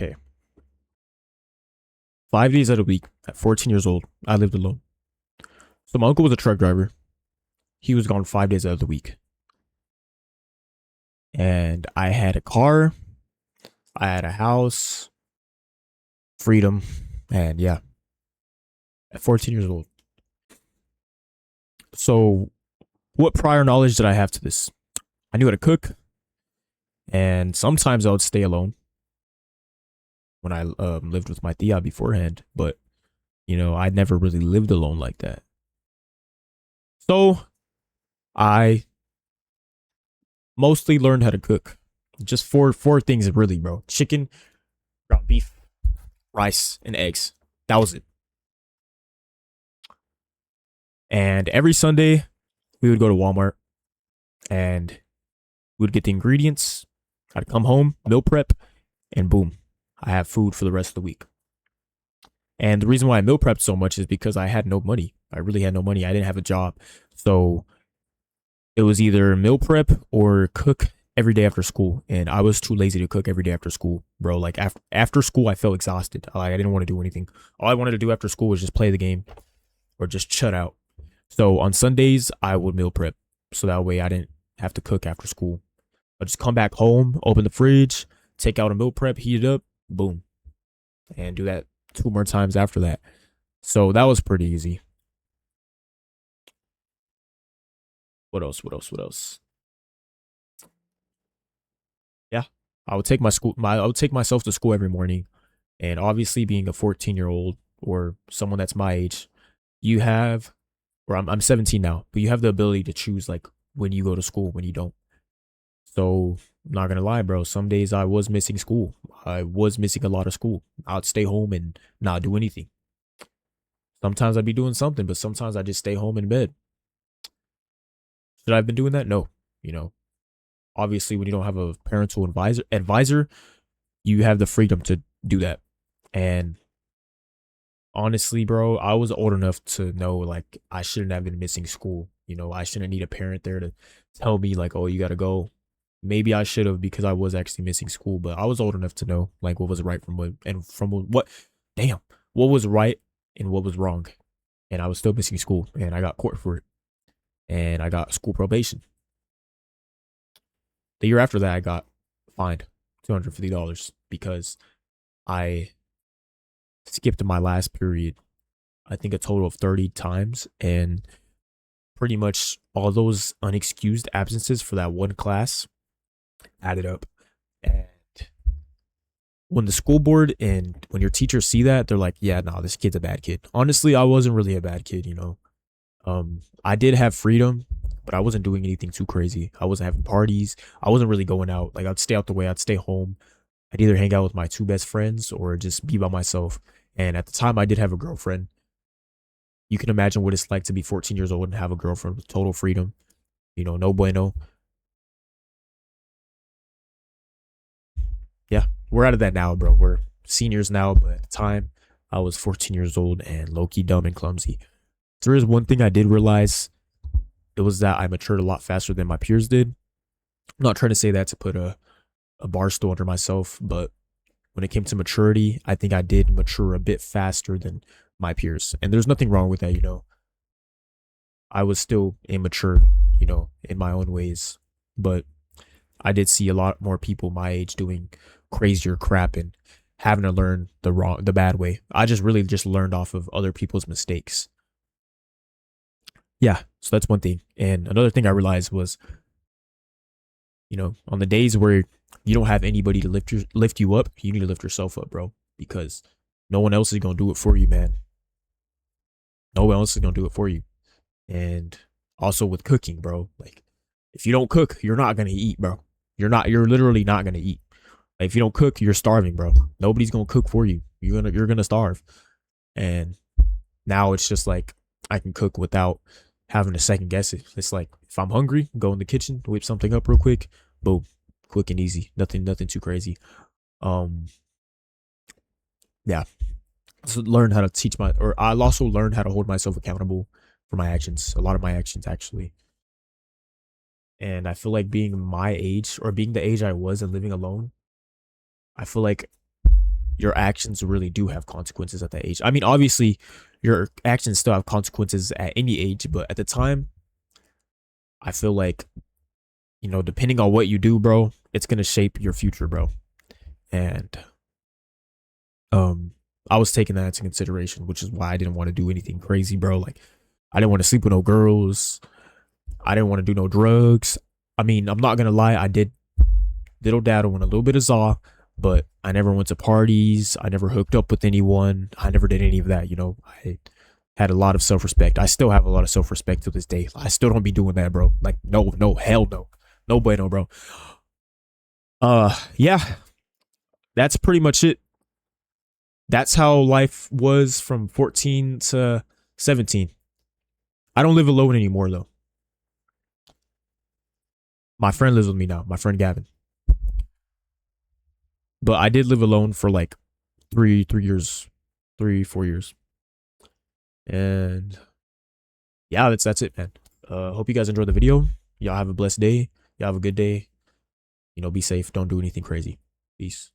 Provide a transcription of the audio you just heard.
Okay. 5 days out of the week, at 14 years old, I lived alone. So my uncle was a truck driver. He was gone 5 days out of the week. And I had a car, I had a house, freedom, and yeah, at 14 years old. So what prior knowledge did I have to this? I knew how to cook, and sometimes I would stay alone when I lived with my tia beforehand, but I never really lived alone like that. So I mostly learned how to cook. Just four things really, bro. Chicken, ground beef, rice, and eggs. That was it. And every Sunday we would go to Walmart and we would get the ingredients. I'd come home, meal prep, and boom, I have food for the rest of the week. And the reason why I meal prepped so much is because I had no money. I really had no money. I didn't have a job. So it was either meal prep or cook every day after school. And I was too lazy to cook every day after school, bro. Like after school, I felt exhausted. Like I didn't want to do anything. All I wanted to do after school was just play the game or just shut out. So on Sundays, I would meal prep. So that way I didn't have to cook after school. I'd just come back home, open the fridge, take out a meal prep, heat it up, boom. And do that two more times after that. So that was pretty easy. What else? What else? What else? Yeah. I would take myself to school every morning. And obviously being a 14-year-old or someone that's my age, you have or I'm 17 now, but you have the ability to choose like when you go to school, when you don't. So I'm not gonna lie, bro. Some days I was missing school. I was missing a lot of school. I'd stay home and not do anything. Sometimes I'd be doing something, but sometimes I just stay home in bed. Should I have been doing that? No. You know, obviously when you don't have a parental advisor, you have the freedom to do that. And honestly, bro, I was old enough to know like I shouldn't have been missing school. I shouldn't need a parent there to tell me like, oh, you gotta go. Maybe I should have because I was actually missing school, but I was old enough to know like what was right from what and from what damn, what was right and what was wrong. And I was still missing school and I got court for it. And I got school probation. The year after that I got fined $250 because I skipped my last period, I think a total of 30 times. And pretty much all those unexcused absences for that one class added up. And when the school board and when your teachers see that, they're like, yeah, no, this kid's a bad kid. Honestly, I wasn't really a bad kid. I did have freedom, but I wasn't doing anything too crazy. I wasn't having parties. I wasn't really going out. Like I'd stay out the way. I'd stay home. I'd either hang out with my two best friends or just be by myself. And at the time, I did have a girlfriend. You can imagine what it's like to be 14 years old and have a girlfriend with total freedom. No bueno. Yeah, we're out of that now, bro. We're seniors now, but at the time, I was 14 years old and low key dumb and clumsy. There is one thing I did realize. It was that I matured a lot faster than my peers did. I'm not trying to say that to put a bar stool under myself, but when it came to maturity, I think I did mature a bit faster than my peers. And there's nothing wrong with that. I was still immature, in my own ways. But I did see a lot more people my age doing crazier crap and having to learn the bad way. I just really just learned off of other people's mistakes. Yeah, so that's one thing. And another thing I realized was, on the days where you don't have anybody to lift you up, you need to lift yourself up, bro, because no one else is gonna do it for you, man. No one else is gonna do it for you. And also with cooking, bro, like if you don't cook, you're not gonna eat, bro. You're literally not gonna eat. Like, if you don't cook, you're starving, bro. Nobody's gonna cook for you. You're gonna starve. And now it's just like I can cook without having to second guess it. It's like if I'm hungry, go in the kitchen, whip something up real quick, boom, quick and easy. Nothing too crazy. Um, yeah. So learn how to or I also learned how to hold myself accountable for my actions. A lot of my actions actually. And I feel like being my age or being the age I was and living alone, I feel like your actions really do have consequences at that age. I mean, obviously, your actions still have consequences at any age, but at the time, I feel like, depending on what you do, bro, it's gonna shape your future, bro. And um, I was taking that into consideration, which is why I didn't want to do anything crazy, bro. Like, I didn't want to sleep with no girls. I didn't want to do no drugs. I mean, I'm not gonna lie, I did diddle daddle and a little bit of Zaw, but I never went to parties. I never hooked up with anyone. I never did any of that. I had a lot of self respect. I still have a lot of self respect to this day. I still don't be doing that, bro. Like, no, no, hell no. No bueno, bro. Yeah, that's pretty much it. That's how life was from 14 to 17. I don't live alone anymore, though. My friend lives with me now, my friend Gavin. But I did live alone for like 3 years, 3 4 years. And yeah, that's it, man. Hope you guys enjoyed the video. Y'all have a blessed day. Y'all have a good day. Be safe. Don't do anything crazy. Peace.